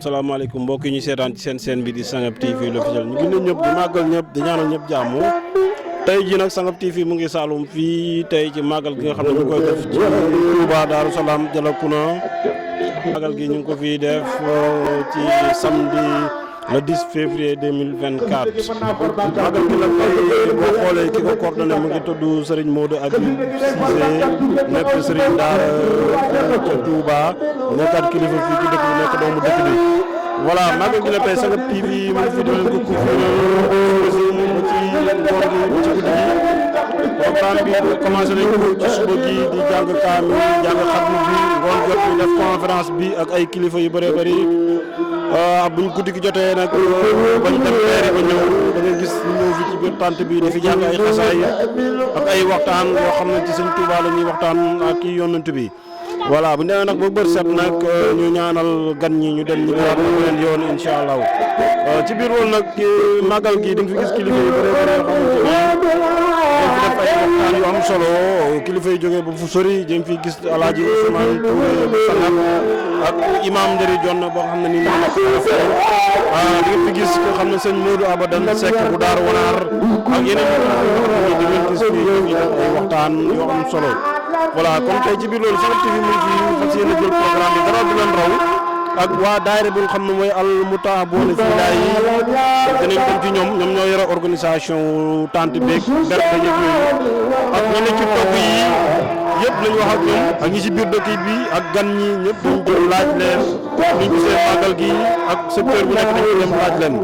salaamaaleykum mbokk yi ñu seetaan ci seen bi di Sangap TV l'officiel ñu ngi nuyu ñëpp di màggal ñëpp di ñaanal ñëpp jàmm tey jii nag Sangap TV mu ngi Saloum fii tey ci màggal gi nga xam ne ñu ngi koy def ci Touba Darou Salam Dialakouna màggal gi ñu ngi ko fii def ci samedi le 10 février 2024 màggal gi nag tey boo xoolee ki ko coordonné mu ngi tudd Serigne Modou Habib Cissé nekk Serigne Daara ca Touba nekkaat kilifa fii ci dëkk bi nekk doomu dëkk bi voilà màggal gi nag tey Sangap TV mu ngi fi doon ko ci ngoon gi ci guddi gi programme bi commencé nañ ko ci suba gi di jàng kaamil jàng xatmu bi ngoon jot ñu def conférence bi ak ay kilifa yu bëree bëri buñ guddi gi jotee nag bañ dem teeri ba ñëw da nga gis ñu ñëw fi ci biir tànt bi di fi jàng ay xasaay ak ay waxtaan yoo xam ne ci Sëñ Tuubaa la ñuy waxtaan ak kii yonent bi voilà bu ñu demee nag ba bër set nag ñu ñaanal gan ñi ñu dem ñi waat na leen yoon incha allah ci biir loolu nag màggal gi di nga fi gis kilifa yu bëree bëri yoo xamante ni dañ fi def ay waxtaan yu am solo kilifa yi jógee ba fu sori dañ fi gis Alaaji Ousmane Touré bu Sangap ak imam Nderi Jonn boo xam ne ni moo nekk di nga fi gis ko xam ne sëñ Modou Abadan Seck bu Daaru Wanaar ak yeneen yi di ngeen gis fii ñu def ay waxtaan yoo am solo voilà kon tey ci biir loolu Sangap TV mu ngi fi fas yéene jël programme bi dara du leen raw ak waa daayira bi nga xam ne mooy al mutaaboona fillaah yi dinañ dem ci ñoom ñoo yore organisation tente beeg berte yeeg yooyu ak ñi ne ci togg yi yëpp lañ wax ak ñoom ak ñi ci biir dëkk bi ak gan ñi ñëpp dañ jël laaj leen ñu gisee màggal gi ak secteur bu nekk dañ ko dem laaj leen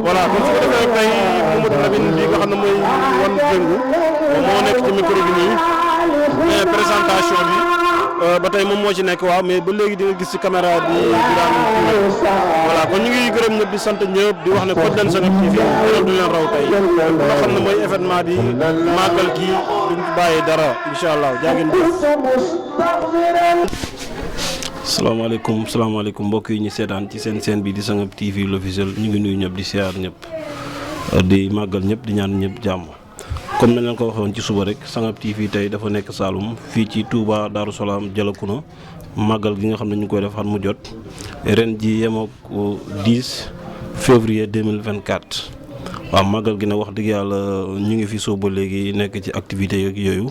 voilà kon su ko defee tey Mamadou Lamine bi nga xam ne mooy wan jëngu moo nekk ci micro bi nii mais présentation bi ba tey moom moo ci nekk waaw mais ba léegi di nga gis ci caméra bi Birame voilà kon ñu ngi gërëm ñëpp di sant ñëpp di wax ne ko leen Sangap TV du leen raw tey nga xam ne mooy événement bi màggal gi duñ ci bàyyi dara incha allah jaa ngeen jëf. salaamaaleykum mbokk yi ñu seetaan ci seen bi di Sangap TV l'officiel ñu ngi nuyu ñëpp di siyaar ñëpp di màggal ñëpp di ñaan ñëpp jàmm. comme nañ leen ko waxoon ci suba rek Sangap TV tey dafa nekk Saloum fii ci Touba Darou Salam Dialakouna màggal gi nga xam ne ñu ngi koy def at mu jot ren ji yemook 10 février 2024 waaw màggal gi nag wax dëgg yàlla ñu ngi fi sooba léegi nekk ci activité yeeg yooyu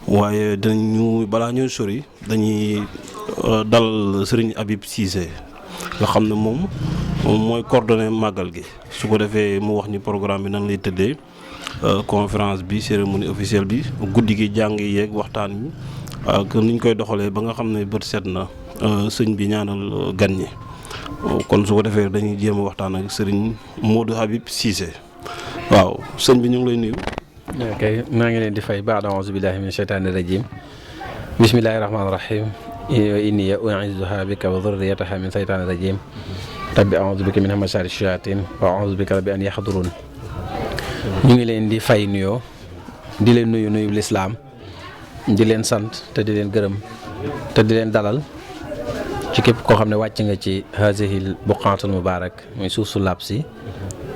waaye dañu balaa ñuy sori dañuy dalal Serigne Habib Cissé nga xam ne moom mooy coordonné màggal gi su ko defee mu wax ni programme bi nan lay tëddee conférence bi cérémonie officielle bi guddi gi jàng yeeg waxtaan wi ak ni ñu koy doxalee ba nga xam ne bët set na sëñ bi ñaanal gan ñi kon su ko defee dañuy jéem a waxtaan ak sëriñ Modou Habib Cissé waaw sëñ bi ñu ngi lay nuyu. ok maa ngi leen di fay ba'da a'uuzu billaahi mina shaytaani rajiim bismillaahi rahmaani rahiim inni u'iizuhaa bika wa dhurriyyatahaa min shaytaani rajiim rabbi a'uuzu bika min hamazaati shayaatiin wa a'uuzu bika rabbi an yahduruun ñu ngi leen di fay nuyoo di leen nuyu lislaam di leen sant te di leen gërëm te di leen dalal ci képp koo xam ne wàcc nga ci haazihil buqaatul mubaarak muy suuf su laab si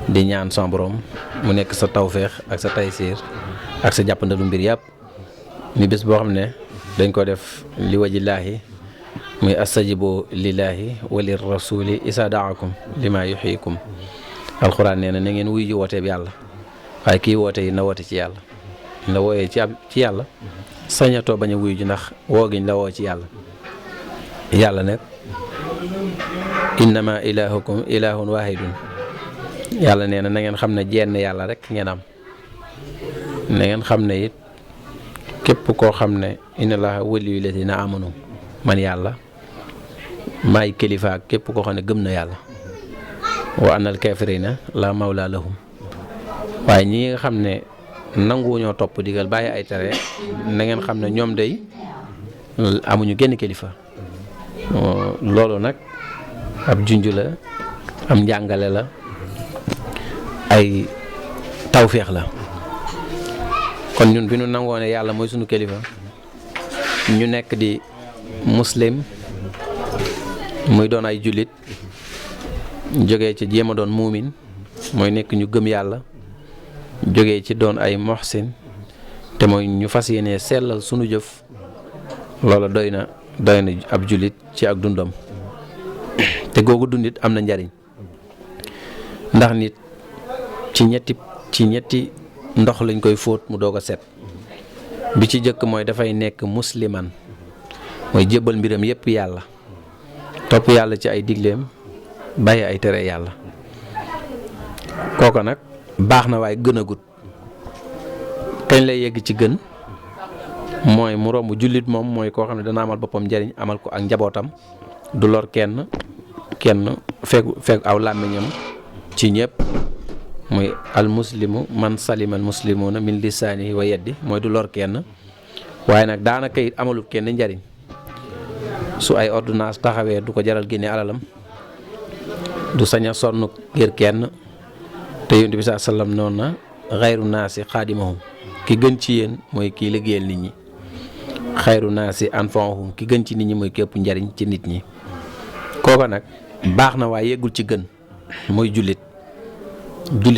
di ñaan sa borom mu nekk sa tawféex ak sa taysiir ak sa jàppandalu mbir yàpp mi bés boo xam ne dañ ko def li wajillaahi muy astajibu lillaahi wa lir rasuuli isaa daakum limaa yuhyikum alxuraan nee na ngeen wuyu ji wooteeb yàlla waaye kii woote yi na woote ci yàlla la wooyee ci yàlla sañatoo bañ a wuyu ji ndax woo giñ la woo ci yàlla nag innama ilahukum ilahun wahidun yàlla nee na ngeen xam ne jenn yàlla rek ngeen am na ngeen xam ne it képp koo xam ne inna allaha waliyul lazina amanu man yàlla maay kilifa ak képp koo xam ne gëm na yàlla wa annal kafirina la mawla lahum waaye ñi nga xam ne nanguwuñoo topp digal bàyyi ay tere na ngeen xam ne ñoom day amuñu genn kilifa loolu nag ab junj la am njàngale la ay tawféex la kon ñun bi ñu nangoo ne yàlla mooy sunu kilifa ñu nekk di muslim muy doon ay jullit jógee ci jéem a doon muumin mooy nekk ñu gëm yàlla jógee ci doon ay muhsin te mooy ñu fas yéene sellal sunu jëf loola doy na ab jullit ci ak dundam te googu dundit am na njariñ ndax nit ci ñetti ndox lañ koy fóot mu doog a set. bi ci jëkk mooy dafay nekk musliman mooy jébbal mbiram yépp yàlla topp yàlla ci ay digleem bàyyi ay tere yàlla kooka nag baax na waaye gën a gut kañ lay yegg ci gën mooy mu romb jullit moom mooy koo xam ne dana amal boppam njariñ amal ko ak njabootam du lor kenn fekk aw làmmiñam ci ñëpp muy al muslimu man salima al muslimuna min lisaanihi wa yeddi mooy du lor kenn waaye nag daanaka it amalul kenn njariñ su ay ordonnance taxawee du ko jaral génne alalam du sañ a sonn ngir kenn te yonent bi saa sallam noonu na xayru naasi xaadimahum ki gën ci yéen mooy kii liggéeyal nit ñi xayru naasi anfa'uhum ki gën ci nit ñi mooy képp njariñ ci nit ñi kooka nag baax na waaye yeggul ci gën mooy jullit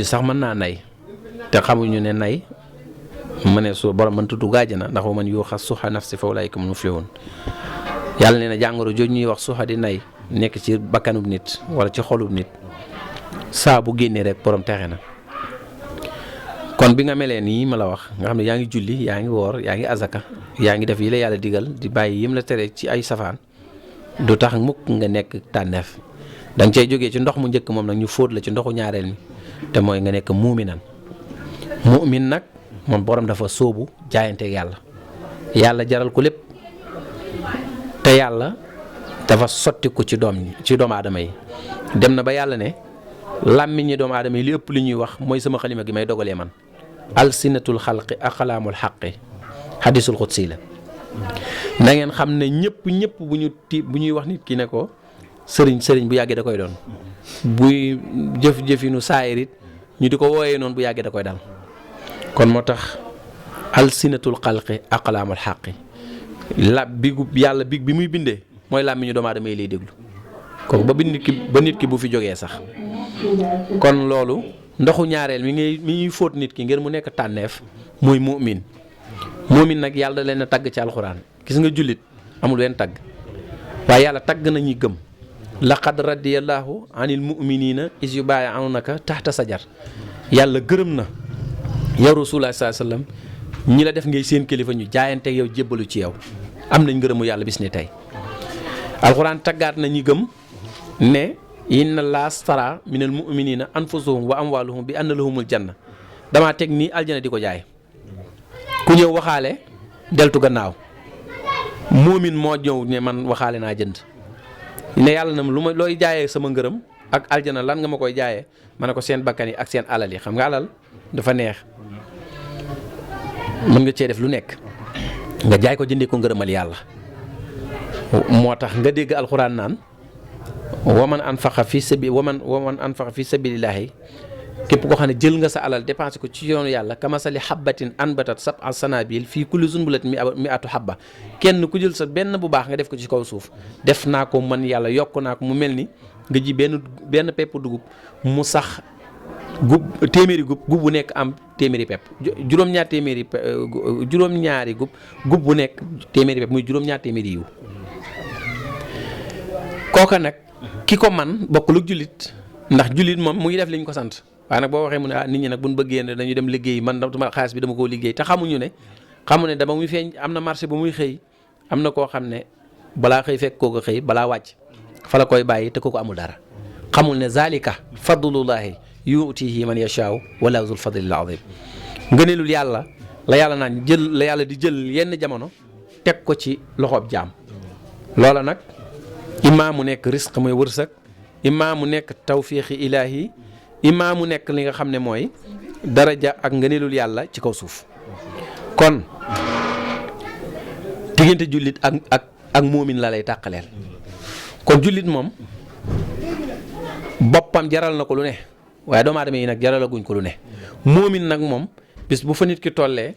sax mën naa nay te xamuñu ne nay ma ne su borom mën tudd gaajana ndax wa man yuuqa suxa nafsi fa ulaa'ika humul muflihuun yàlla nee na jàngoro jooju ñuy wax suxa di nay nekk ci bakkanub nit wala ci xolub nit saa bu génnee rek borom texe na. kon bi nga melee nii ma la wax nga xam ne yaa ngi julli yaa ngi woor yaa ngi azaka yaa ngi def yi la yàlla digal di bàyyi yim la tere ci ay safaan du tax mukk nga nekk tànneef da nga cay jógee ci ndox mu njëkk moom nag ñu fóot la ci ndoxu ñaareel mi te mooy nga nekk muuminan muumin nag moom borom dafa sóobu jaayante yàlla jaral ko lépp te yàlla dafa sotti ko ci doomu aadama yi dem na ba yàlla ne làmmiñi doomu aadama yi li ëpp li ñuy wax mooy sama xalima gi may dogalee man alsinatul xalqi aqlaamul xaqi hadisul xudsi la na ngeen xam ne ñëpp bu ñuy wax nit ki ne ko sëriñ bu yàggee da koy doon buy jëfinu saayirit ñu di ko wooyee noonu bu yàggee da koy dal kon moo tax alsinatul xalqi aqlaamul xaqi yàlla bi muy bindee mooy làmmiñu doomu aadama yi lay déglu kooku ba nit ki bu fi jógee sax kon loolu ndoxu ñaareel mi ñuy fóot nit ki ngir mu nekk tànneef mooy mu'min nag yàlla da leen a tagg ci alxuraan gis nga jullit amul wenn tagg waaye yàlla tagg na ñi gëm laqad radiyallahu anil mu'minina is yubayi'unaka tahta sajar yàlla gërëm na yow rasulullah sallallahu alayhi wasallam ñi la def ngay seen kilifa ñu jaayante yow jébbalu ci yow am nañ ngërëmu yàlla bis ni tey alxuraan taggaat na ñi gëm ne inna laa stara minal mu'minina anfusahum wa amwaluhum bi anna lahumul janna damaa teg nii aljana di ko jaay ku ñëw waxaale deltu gannaaw muumin moo ñëw ne man waxaale naa jënd ne yàlla na lu ma looy jaayee sama ngërëm ak aljana lan nga ma koy jaayee ma ne ko seen bakkan yi ak seen alal yi xam nga alal dafa neex mën nga cee def lu nekk nga jaay ko jëndee ko ngërëmal yàlla moo tax nga dégg alxuraan naan waman anfaqa fi sabilillahi képp koo xam ne jël nga sa alal dépensé ko ci yoonu yàlla kamasali habbatin anbatat sab'a sanabil fii kulli sunbulatin mi'atu habba kenn ku jël sa benn bu baax nga def ko ci kaw suuf def naa ko man yàlla yokk naa ko mu mel ni nga ji benn pepp dugub mu sax téeméeri gub bu nekk am téeméeri pepp juróom-ñaari gub bu nekk téeméeri pepp muy juróom-ñaar téeméeri yiw kooka nag ki ko man bokkul ak jullit ndax jullit moom mu ngi def li ñu ko sant waaye nag boo waxee mu ne nit ñi nag buñ bëggee ne dañu dem liggéey man dama xaalis bi dama koo liggéey te xamu ne dama muy feeñ am na marché bu muy xëy am na koo xam ne balaa xëy fekk koo ko xëy balaa wàcc fa la koy bàyyi te kooku amul dara xamul ne zalika fadlullahi yu'tihi man yashaaw wala zul fadlil azim ngëneelul yàlla la yàlla naan la yàlla di jël yenn jamono teg ko ci loxoob jaam loola nag immaa mu nekk risque mooy wërsëg immaa mu nekk tawfiixi ilaahi immaa mu nekk li nga xam ne mooy daraja ak ngëneelul yàlla ci kaw suuf kon diggante jullit ak moomin la lay tàqaleel kon jullit moom boppam jaral na ko lu ne waaye doomu aadama yi nag jaralaguñ ko lu ne moomin nag moom bis bu fa nit ki tollee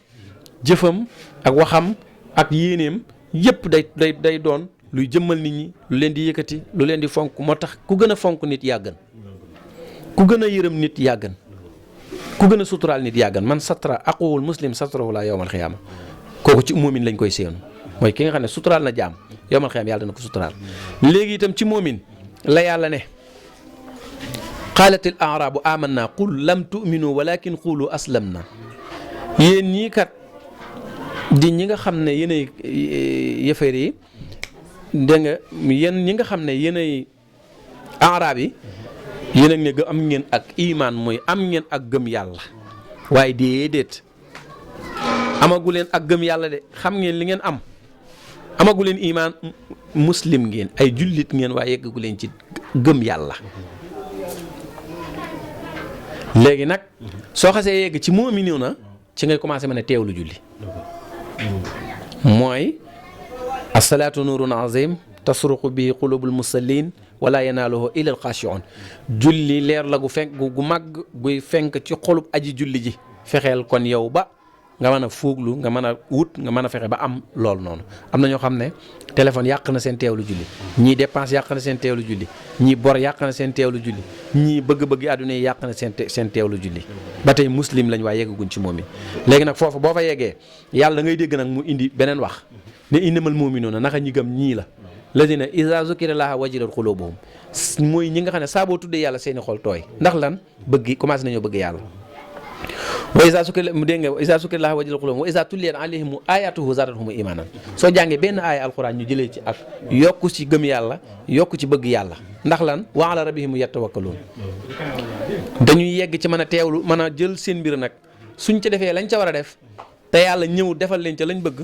jëfam ak waxam ak yéeneem yépp day doon luy jëmmal nit ñi lu leen di yëkkati lu leen di fonk moo tax ku gën a fonk nit yaa gën ku gën a yërëm nit yaa gën ku gën a suturaal nit yaa gën man satra aquwul muslim satrahu laa yawmal xiyaama kooku ci moomin lañ koy séenu mooy ki nga xam ne suturaal na jaam yawmal xiyaama yàlla dana ko suturaal léegi itam ci moomin la yàlla ne qaalatil aarabu amanna qul lam tu'minu walakin qulu aslamna yéen ñii kat di ñi nga xam ne yéenay yëfër yi dégg nga yéen ñi nga xam ne yéenay aarab yi yéen a ne am ngeen ak imaan mooy am ngeen ak gëm yàlla waaye déedéet amagu leen ak gëm yàlla de xam ngeen li ngeen am amagu leen imaan muslim ngeen ay jullit ngeen waaye yeggagu leen ci gëm yàlla. léegi nag soo xasee yegg ci mu'minu na ci ngay commencé mën a teewlu julli mooy as-salaatu nuurun azim tasruqu bi qulubul musallin wala yanaaluhu illa al-xaashi'uun julli leer la gu fenk gu màgg guy fenk ci xolub aji julli ji fexeel kon yow ba nga mën a fuuglu nga mën a wut nga mën a fexe ba am loolu noonu. am na ñoo xam ne téléphone yàq na seen teewlu julli ñii dépense yàq na seen teewlu julli ñii bor yàq na seen teewlu julli ñii bëgg-bëgg àdduna yi yàq na seen teewlu julli ba tey muslim lañ waaye yeggaguñ ci moom yi. léegi nag foofu boo fa yeggee yàlla da ngay dégg nag mu indi beneen wax ne innamal mu'minuuna naka ñi gëm ñii la lazina izaa zukira llaahu wajilat quluubuhum mooy ñi nga xam ne saa boo tuddee yàlla seeni xol tooy ndax lan bëgg commencé nañoo bëgg yàlla. wa izaa zukira dégg nga izaa zukira llaahu wajilat quluubuhum wa izaa tuliyat alayhim aayaatuhu zaadathum iimaanan soo jàngee benn aaya alxuraan ñu jëlee ci ak yokku ci gëm yàlla yokku ci bëgg yàlla ndax lan wa alaa rabbihim yatawakkaluun dañuy yegg ci mën a teewlu mën a jël seen mbir nag suñ ca defee lañ ca war a def te yàlla ñëw defal leen ca lañ bëgg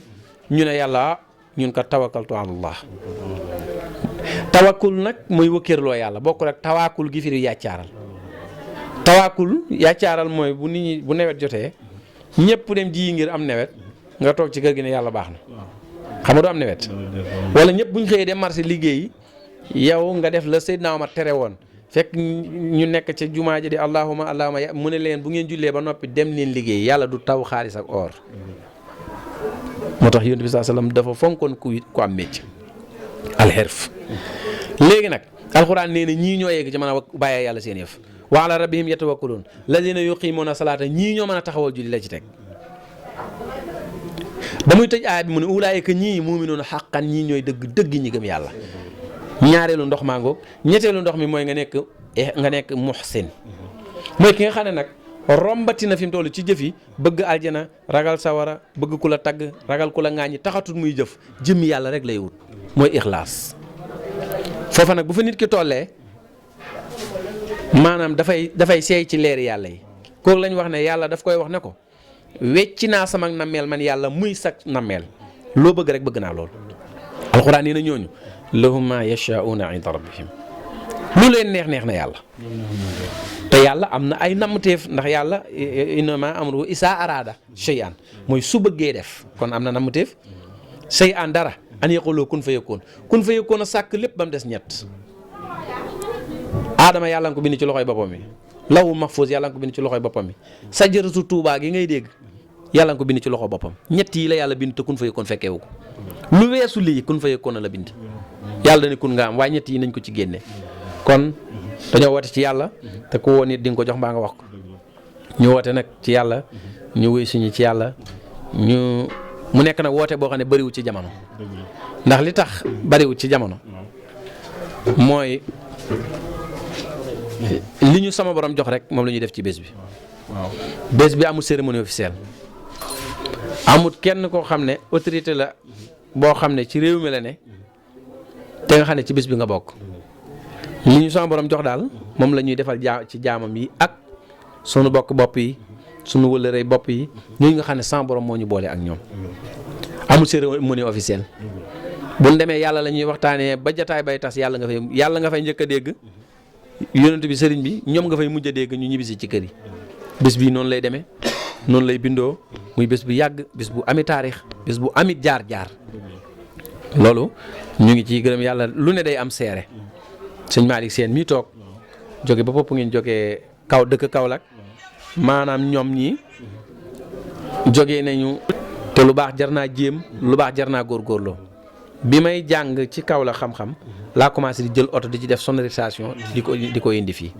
ñu ne yàlla ñun kat tawakkaltu alallah tawakkul nag mooy wëkkeerloo yàlla bokkul ak tawaakul gi firi yàccaaral tawaakul yàccaaral mooy bu nit ñi bu nawet jotee ñëpp dem ji ngir am nawet nga toog ci kër gi ne yàlla baax na xam nga du am nawet wala ñëpp bu ñu xëyee dem marché liggéey yow nga def la Seydina Omar tere woon fekk ñu nekk ca jumaa ji di allahuma mu ne leen bu ngeen jullee ba noppi dem leen liggéey yàlla du taw xaalis ak or moo tax yonent bi saa sallam dafa fonkoon ku am métier alxerf léegi nag alxuraan nee na ñii ñoo yegg ci mën a bàyyee yàlla seen yëf wa ala rabbihim yatawakkaluun lazina yuqiimuuna salaata ñii ñoo mën a taxawal julli la ci teg ba muy tëj aaya bi mu ne ulaayika ñii mu'minuuna haqqan ñii ñooy dëgg ñi gëm yàlla ñaareelu ndox maa ngoog ñetteelu ndox mi mooy nga nekk muhsin mooy ki nga xam ne nag rombati na fi mu toll ci jëf yi bëgg aljana ragal sawara bëgg ku la tagg ragal ku la ŋaañi taxatul muy jëf jëmmi yàlla rek lay wut mooy ixlaas foofa nag bu fa nit ki tollee maanaam dafay seey ci leeri yàlla yi kooku lañ wax ne yàlla daf koy wax ne ko wecci naa sama nammeel man yàlla muy sag nammeel loo bëgg rek bëgg naa lool alxuraan yi na ñooñu lahum ma yashaa'uuna inda rabbihim lu leen neex na yàlla te yàlla am na ay namteef ndax yàlla innama amruhu isaa araada shay'an mooy su bëggee def kon am na namteef shay'an dara an yaqulu kun fa yakun a sàkk lépp ba mu des ñett aadama yàlla nga ko bind ci loxoy boppam mi lawhu mahfuus yàlla nga ko bind ci loxoy boppam mi sajaratu tuubaa gi ngay dégg yàlla nga ko bind ci loxo boppam ñett yi la yàlla bind te kun fa yakun fekkeewu ko lu weesu lii kun fa yakun la bind yàlla dane kun nga am waaye ñett yi nañ ko ci génne kon dañoo woote ci yàlla te ku woo nit di nga ko jox mbaa nga wax ko ñu woote nag ci yàlla ñu wuy suñu ci yàlla mu nekk nag woote boo xam ne bariwul ci jamono ndax li tax bariwul ci jamono mooy li ñu sama borom jox rek moom la ñuy def ci bés bi bés bi amul cérémonie officielle amul kenn koo xam ne autorité la boo xam ne ci réew mi la ne te nga xam ne ci bés bi nga bokk li ñu sama borom jox daal moom la ñuy defal ci jaamam yi ak sunu bokk bopp yi sunu wëllërey bopp yi ñooñu nga xam ne sama borom moo ñu boole ak ñoom amul cérémonie officielle bu ñu demee yàlla la ñuy waxtaanee ba jataay bay tas yàlla nga fay njëkk a dégg yonent bi sëriñ bi ñoom nga fay mujj a dégg ñu ñibbisi ci kër yi bés bii noonu lay demee noonu lay bindoo muy bés bu yàgg bés bu ami taarix bés bu amit jaar loolu ñu ngi ciy gërëm yàlla lu ne day am seere sëñ Malick Sène mii toog jóge ba popp ngeen jógee dëkk Kaolack maanaam ñoom ñii jógee nañu te lu baax jar naa jéem lu baax jar naa góorgóorloo bi may jàng ci Kaolack xam-xam laa commencé di jël oto di ci def sonorisation di ko indi fii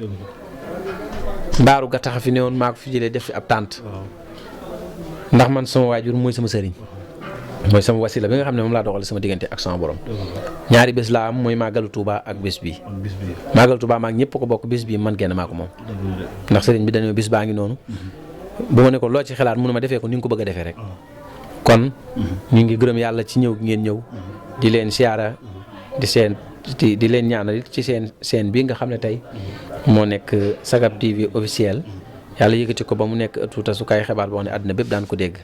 mbaaru gattaxa fi ne woon maa ko fi jëlee def fi ab tànt ndax man sama waajur mooy sama sëriñ mooy sama wasila bi nga xam ne moom laa doxal sama diggante ak sama borom. ñaari bés laa am mooy màggalu Touba ak bés bii. màggalu Touba maag ñëpp ko bokk bés bii man genn maa ko moom. ndax sëriñ bi dañoo bés baa ngi noonu. bu ma ne ko loo ci xalaat mënu ma defee ko ni nga ko bëgg a defee rek. kon ñu ngi gërëm yàlla ci ñëw ngeen ñëw. di leen siyaara di leen ñaanal ci seen bii nga xam ne tey moo nekk Sagab TV officiel. yàlla yëkkati ko ba mu nekk ëttu tasukaay xibaar boo xam ne àddina bépp daan ko dégg.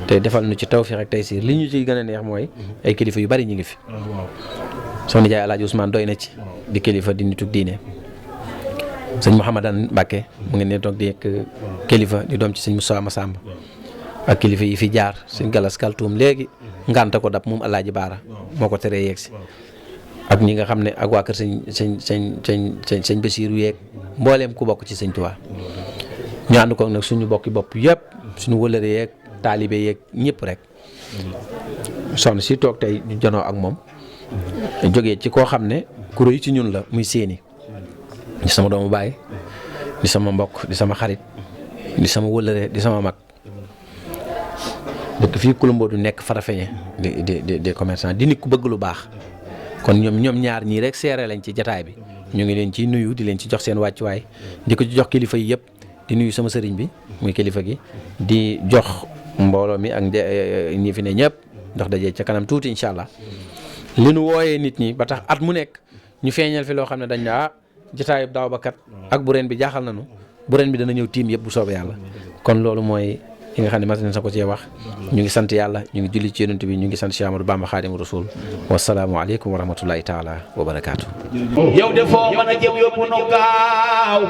te defal nu ci tawfiix ak taysiir li ñu ciy gën a neex mooy ay kilifa yu bari ñu ngi fi. sama nijaay Alaaji Ousmane doy na ci di kilifa di nitu diine. sëñ Mouhamadan Mbacke mu ngi ne toog di nekk kilifa di doom ci sëñ Moussa Massamba ak kilifa yi fi jaar sëñ Galas Kaltuum léegi ngànta ko dab moom Alaaji Baara moo ko teree yegg si. ak ñi nga xam ne ak waa kër sëñ Basiiru yeeg mbooleem ku bokk ci sëñ Tuubaa ñu ànd ko nag suñu bokki bopp yëpp suñu wëlëre yeeg taalibe yeeg ñëpp rek soxna si toog tey ñu janoo ak moom jógee ci koo xam ne ku rëy ci ñun la muy Séni di sama doomu baay di sama mbokk di sama xarit di sama wëlëre di sama mag dëkk fii Kulumbo du nekk Farafeñe di commerçant di nit ku bëgg lu baax kon ñoom ñaar ñii rek seere lañ ci jataay bi ñu ngi leen ciy nuyu di leen ci jox seen wàccuwaay di ko ci jox kilifa yi yëpp di nuyu sama sëriñ bi muy kilifa gi di jox mbooloo mi ak ñi fi ne ñëpp ndax dajee ca kanam tuuti incha allah li nu wooyee nit ñi ba tax at mu nekk ñu feeñal fi loo xam ne dañ ne jataayub daaw ba kat ak bu ren bi jaaxal nañu bu ren bi dana ñëw tiim yëpp bu soobee yàlla kon loolu mooy yi nga xam ne mas nañ sa ko cee wax ñu ngi sant yàlla ñu ngi julli ci yonent bi ñu ngi sant Cheikh Amadou Bamba Xaadimu Rasuul wasalaamu aleykum wa rahmatullahi taala wa barakaatu. yow de foo mën a jëm yóbbu nu gaaw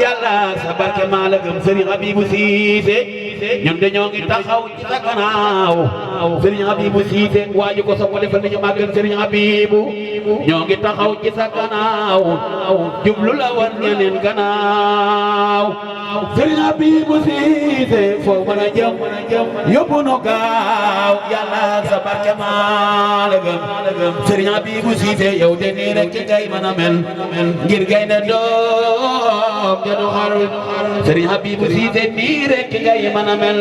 yàlla sa barke maa la gëm Serigne Habibou Cissé ñun de ñoo ngi taxaw ci sa gannaaw Serigne Habibou Cissé waaju ko sa ko defal nañu màggal Serigne Habibou ñoo ngi taxaw ci sa gannaaw jublu la wan ñeneen gannaaw Serigne Habibou Cissé foo mën a jëm yóbbu nu gaaw yàlla sa barke maa la gëm Serigne Habibou Cissé yow de nii rek ngay mën a mel ngir gaynde doom te du xar Serigne Habibou Cissé nii rek ngay mën a mel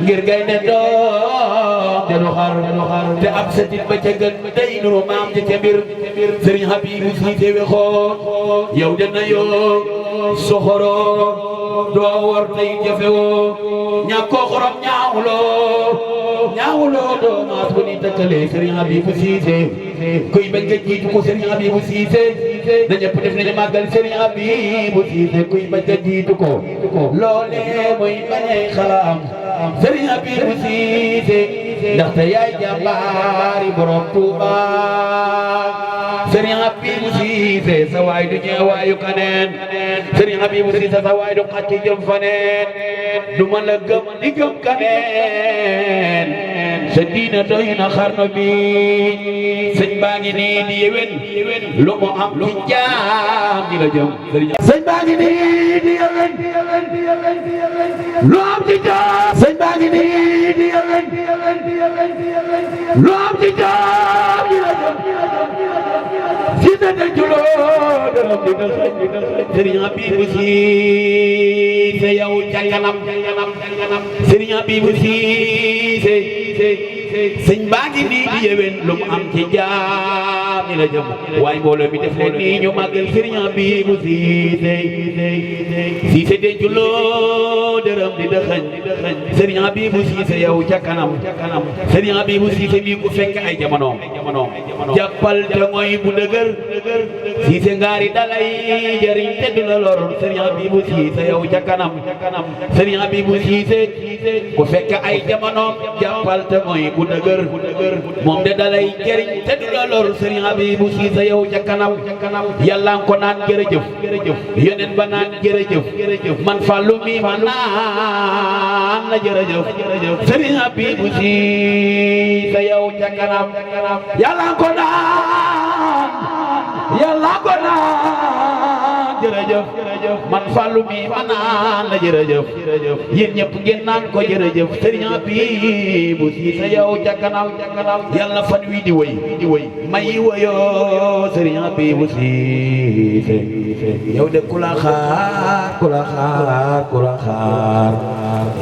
ngir gaynde doom te du xar te ab satit ba ca gën day nuru maam ci ca mbir Serigne Habibou Cissé wexoo yow de na yoo soxoroo doo war tey jafewoo ñàkkoo xorom ñaawuloo doo maas bu ni tëkkalee Serigne Habibou Cissé kuy bañ nga jiitu ko Serigne Habibou Cissé na ñëpp def nañu màggal Serigne Habibou Cissé kuy bañ nga jiitu ko loolee mooy bañay xalaam Serigne Habibou Cissé ndaxte yaay jàmbaari borom Touba Serigne Habibou Cissé sa waay du ñeewaayu kaneen Serigne Habibou Cissé sa waay du xàcc jëm faneen du ma la gëm di gëm kaneen sa diina doy na xarno bi sëñ baa ngi nii di yewen lu mu am ci jaam di la jëm sëñ baa ngi nii di yewen lu am ci jaam sëñ baa ngi nii di yewen lu am ci jaam di la jëm Cissé de juloo dërëm di nga xëy Serigne Habibou Cissé yow ca kanam Serigne Habibou Cissé sëñ baa ngi nii di yewen lu mu am ci jaam ñi la jëm waaye mbooloo mi def leen nii ñu màggal Serigne Habibou Cissé de juloo dërëm di dëxëñ Serigne Habibou Cissé yow ca kanam Serigne Habibou Cissé mi ku fekk ay jamonoom jàppal te mooy bu dëgër Cissé ngaari dalay jëriñ te du la lor Serigne Habibou Cissé yow ca kanam Serigne Habibou Cissé ku fekk ay jamonoom jàppal te mooy bu dëgër moom de dalay jëriñ te du la lor Serigne Habibou Cissé yow ca kanam yàlla ko naan jërëjëf yoneen ba naan jërëjëf man Fallou mi ma naan la jërëjëf Serigne Habibou Cissé yow ca kanam yàlla ko naan jërëjëf man Fallou mi ma naan la jërëjëf yéen ñëpp ngeen naan ko jërëjëf Serigne Habibou Cissé yow ca kanam yàlla fan wi di wëy may woyoo Serigne Habibou Cissé yow de ku la xaar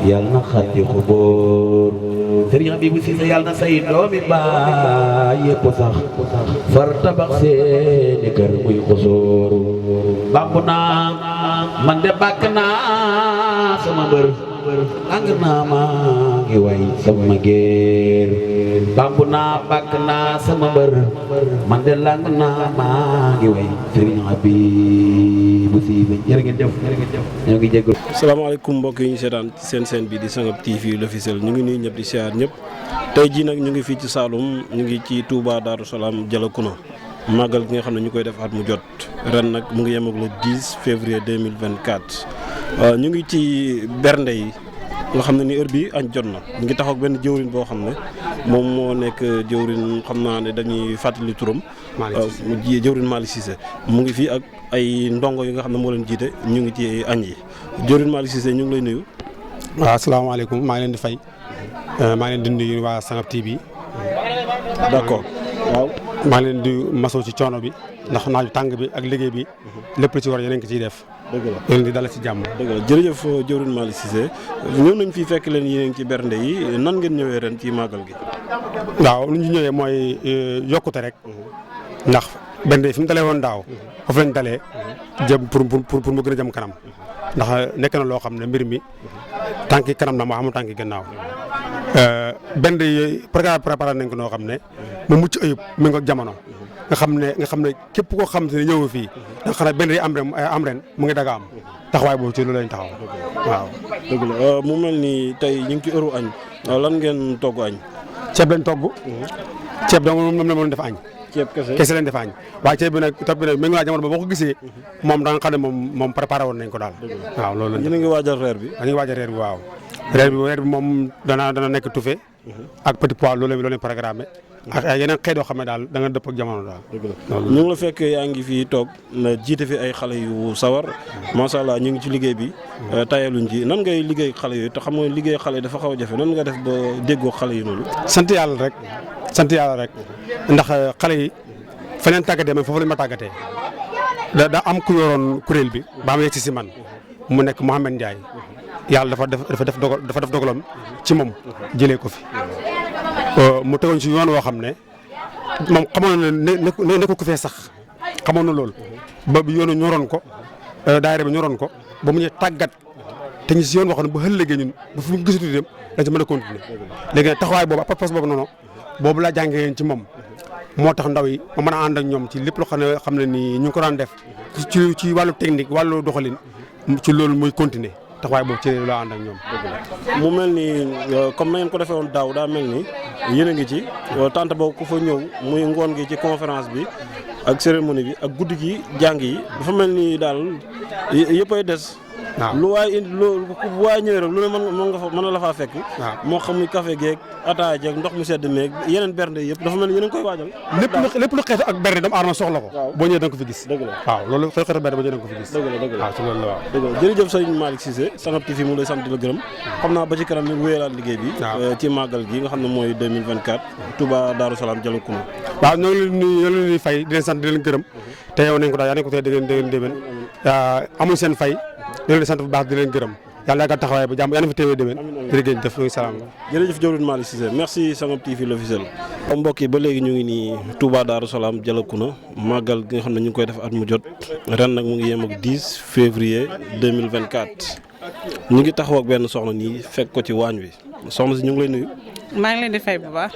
yàlla na xatti xubóor Serigne Habibou Cissé yàlla na say doomi baay yépp sax far tabax seeni kër muy xusóoru bambu naa man de bàkk naa sama mbër lang naa maa ngi way sama géer bambu naa bàkk naa sama mbër man de lang naa maa ngi way Serigne Habibou Cissé jërë ngeen jëf ñoo ngi jégalu. salaamaaleykum mbokk yi ñu seetaan ci seen bi di Sangap TV l'officiel ñu ngi nuyu ñëpp di siyaar ñëpp tey jii nag ñu ngi fii ci Saloum ñu ngi ci Touba Darou Salam Dialokouna màggal gi nga xam ne ñu koy def at mu jot ren nag mu ngi yem ak le 10 février 2024 ñu ngi ci bernde yi nga xam ne ni heure bi añ jot na ñu ngi taxaw ak benn jëwrin boo xam ne moom moo nekk jëwrin xam naa ne dañuy fàttali turam jëwrin Malick Cissé mu ngi fii ak ay ndongo yi nga xam ne moo leen jiite ñu ngi ci añ yi jëwrin Malick Cissé ñu ngi lay nuyu. waaw asalaamaaleykum maa ngi leen di fay maa ngi leen di nuyu waa Sangap TV. d'accord waaw. maa ngi leen di masoo ci coono bi ndax naaju tàng bi ak liggéey bi lépp lu ci war yeneen ko ciy def. dëgg la leen di dalal ci jàmm. dëgg la jërëjëf jëwrin Malick Cissé ñëw nañ fii fekk leen yéen ci bernde yi nan ngeen ñëwee ren ci màggal gi. waaw lu ñu ñëwee mooy yokkute rek ndax bernde yi fi mu dalee woon daaw foofu lañ dalee jëm pour mu gën a jëm kanam ndax nekk na loo xam ne mbir mi tànki kanam la moo xam tànki gannaaw bernde yi préparé nañ ko noo xam ne mu mucc ayib mi ngi ak jamono nga xam ne képp koo xam te ne ñëw fii nga xam ne bernde yi am ren mu ngi daga am taxawaay boobu ci loolu lañ taxaw waaw. dëgg la mu mel ni tey ñu ngi ci heure añ lan ngeen togg añ. ceeb lañ togg. ceeb dong moom la mën def añ. ceeb kese leen def añ waaye ceeb bi nag topp bi nag mi ngi laa jamono ba boo ko gisee moom da nga xam ne moom préparé woon nañ ko daal. waaw loolu la. yéen a ngi waajal reer bi. dañuy waajal reer bi waaw. reer bi moom dana nekk tufe ak petit pois loolu lañ programmé ak yeneen xeet yoo xam ne daal da nga dëpp ak jamono daal. ñu ngi la fekk yaa ngi fii toog na jiite fi ay xale yu sawar macha allah ñu ngi ci liggéey bi tayaluñ ci nan ngay liggéey xale yooyu te xam nga liggéey xale yi dafa xaw a jafe nan nga def ba déggoo xale yi noonu. sant yàlla rek ndax xale yi fa leen tàggatee man foofu lañ ma tàggatee da am ku yoroon kuréel bi ba am yegg si man mu nekk Mouhamed Ndiaye yàlla dafa def dogalam ci moom jëlee ko fi mu tegoon ci yoon woo xam ne moom xamoon na ne nekku ko fee sax xamoon na loolu ba bi yoonu ñoroon ko daayira bi ñoroon ko ba mu ñuy tàggat te ñu si yoon waxoon ba ëllëgee ñun ba fu mu gisatu dem dañ ci mën a continuer léegi nag taxawaay boobu ak pas-pas boobu noonu boobu laa jàngee ci moom moo tax ndaw yi ma mën a ànd ak ñoom ci lépp loo xam ne nii ñu ngi ko daan def ci wàllu technique wàllu doxalin ci loolu muy continuer taxawaay boobu ci laa ànd ak ñoom. mu mel ni comme na ngeen ko defee woon daaw daa mel ni yéen a ngi ci tante boobu ku fa ñëw muy ngoon gi ci conférence bi ak cérémonie bi ak guddi gi jàng yi dafa mel ni daal yëppay des. waaw lu waay indi lu waay ñëwee rek lu ne mën na la faa fekk. waaw moo xam muy café geeg ataaya jeeg ndox mu sedd meeg yeneen bernde yëpp dafa mel ni yéen a ngi koy waajal. lépp lu xeetu ak bernde doomu aadama soxla ko. waaw boo ñëwee da nga ko fi gis. dëgg la waaw loolu xeetu bernde boo ñëwee da nga ko fi gis. dëgg la waaw ci loolu la waaw. dëgg la jërëjëf sëñ Malick Cissé Sangap TV mu lay sant di la gërëm xam naa ba ci kanam ñu wéyalaat liggéey bi. ci màggal gi nga xam ne mooy 2024 Touba Darou Salam Dialokouna. waaw ñoo ngi leen di fay di leen sant di leen gërëm te yow nañ ko daal yaa nañ ko tey déwén amul seen fay di leen sant bu baax di leen gërëm yàlla yàggal taxawaay ba jàmm yàlla fi teewee déwén jërëjëf def salaam. jërëjëf jëwriñ Malick Cissé merci Sangap TV l'officiel. mbokk yi ba léegi ñu ngi nii Touba Darou Salam Dialokouna màggal gi nga xam ne ñu ngi koy def at mu jot ren nag mu ngi yem ak 10 février 2024 ñu ngi taxaw ak benn soxna nii fekk ko ci waañ wi soxna si ñu ngi lay nuyu. maa ngi leen di fay bu baax.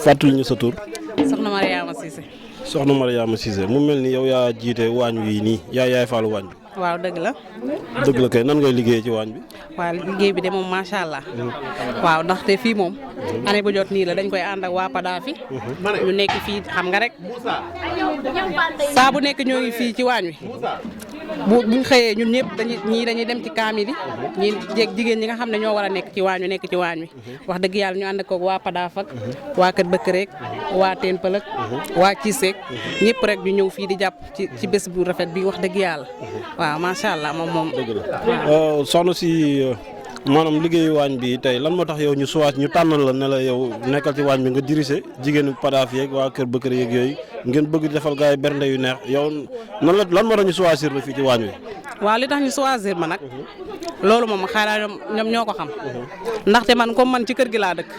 fàttali ñu sa tur. soxna Mariama Cissé. soxna Mariama Cissé mu mel ni yow yaa jiite waañ wi nii yaay faalu waañ bi. waaw dëgg la. dëgg la kay nan ngay liggéey ci waañ bi. waaw liggéey bi de moom macha allah. waaw ndaxte fii moom. année bu jot nii la dañ koy ànd ak waa Padafi. ñu nekk fii xam nga rek. saa bu nekk ñoo ngi fii ci waañ wi. buñ xëyee ñun ñëpp dañuy dem ci kaamil yi ñii jigéen ñi nga xam ne ñoo war a nekk ci waañ wi nekk ci waañ wi wax dëgg yàlla ñu ànd koog waa Padaaf ak waa Kër Bëkkëreek waa Teen Pëlëk waa Ciiseek ñëpp rek ñu ñëw fii di jàpp ci bés bu rafet bi wax dëgg yàlla waaw macha allah moom. dëgg la soxna si maanaam liggéeyu waañ bi tey lan moo tax yow ñu tànnal la ne la yow nekkal ci waañ bi nga dirigé jigéenu Padaaf yeeg waa Kër Bëkkëreek yeeg yooyu ngeen bëgg defal gars yi bernde yu neex yow lan moo tax ñu choisir la fii ci waañ wi. waaw li tax ñu choisir ma nag loolu moom xaaral ñoom ñoo ko xam ndaxte man comme man ci kër gi laa dëkk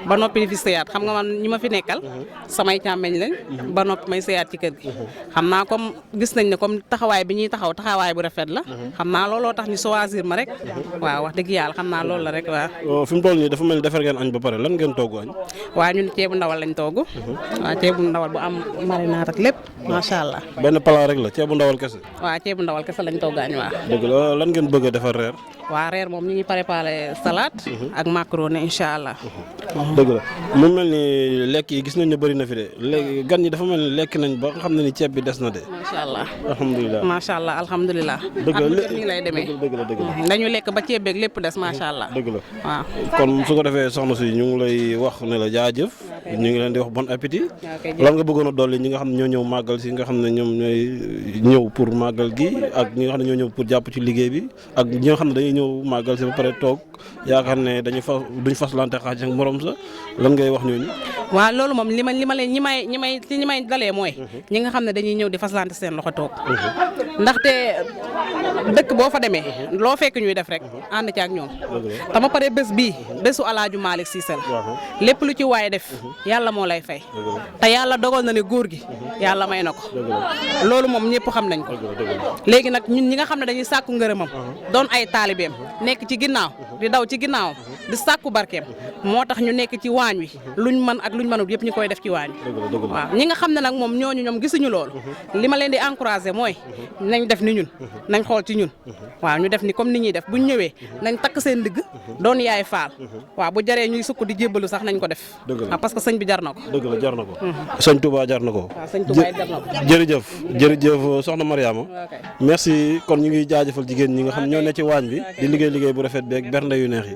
ba noppi di fi sëyaat xam nga man ñi ma fi nekkal samay càmmeñ lañ ba noppi may sëyaat ci kër gi xam naa comme gis nañ ne comme taxawaay bi ñuy taxawaay bu rafet la xam naa looloo tax ñu choisir ma rek waaw wax dëgg yàlla xam naa loolu la rek waaw. fi mu toll nii dafa mel ni defar ngeen añ ba pare lan ngeen togg añ. waaw ñun ceebu ndawal lañ togg waaw ceebu ndawal bu am marinade ak lépp macha allah. benn plat rek la ceebu ndawal kese. waaw ceebu ndawal kese lañ togg añ waaw. dëgg la lan ngeen bëgg a defar reer. waa reer moom ñu ngi préparé salade ak macaroni incha allah. dëgg la mu mel ni lekk yi gis nañ ne bëri na fi de léegi gan ñi dafa mel ni lekk nañ ba nga xam ne ni ceeb bi des na de. macha allah alhamdulilah macha allah alhamdulilah. dëgg la nii lay demee dëgg la dëgg la. dañu lekk ba ceeb beeg lépp des macha allah. dëgg la waaw. kon su ko defee soxna si ñu ngi lay wax ne la jaajëf ñu ngi leen di wax bon appétit lan nga bëggoon a dolli ñi nga xam ne ñoo ñëw màggal si nga xam ne ñoom ñooy ñëw pour màggal gi ak ñi nga xam ne ñoo ñëw pour jàpp ci liggéey bi ak ñi nga xam ne dañuy ñëw màggal si ba pare toog yaakaar ne duñ faslante xaaj ak morom sa lan ngay wax ñooñu. waaw loolu moom li ma leen ñi may dalee mooy ñi nga xam ne dañuy ñëw di faslante seen loxo toog ndaxte dëkk boo fa demee loo fekk ñuy def rek ànd ci ak ñoom te ma pare bés bii bésu Alaaji Malick Cissé la lépp lu ci waaye def yàlla moo lay fay te yàlla dogal na ne góor gi yàlla may na ko loolu moom ñëpp xam nañ ko léegi nag ñun ñi nga xam ne dañuy sàkku ngërëmam doon ay taalibeem nekk ci ginnaaw di daw ci ginnaawam di sàkku barkeem moo tax ñu nekk ci waañ wi luñ mën ak luñ mënut yëpp ñu koy def ci waañ wi waaw ñi nga xam ne nag moom ñoom gisuñu loolu li ma leen di encouragé mooy nañ def ni ñun nañ xool ci ñun waaw ñu def ni comme ni ñuy def buñ ñëwee nañ takk seen digg doon yaay faal waaw bu jaree ñuy sukk di jébbalu sax nañ ko def parce que sëñ bi jar na ko dëgg la jar na ko sëñ Touba jar na ko waaw sëñ Touba jar na ko jërëjëf soxna Mariama merci kon ñu ngi jaajëfal jigéen ñi nga xam ñoo ne ci waañ bi di liggéey bu rafet bi ak bernde yu neex yi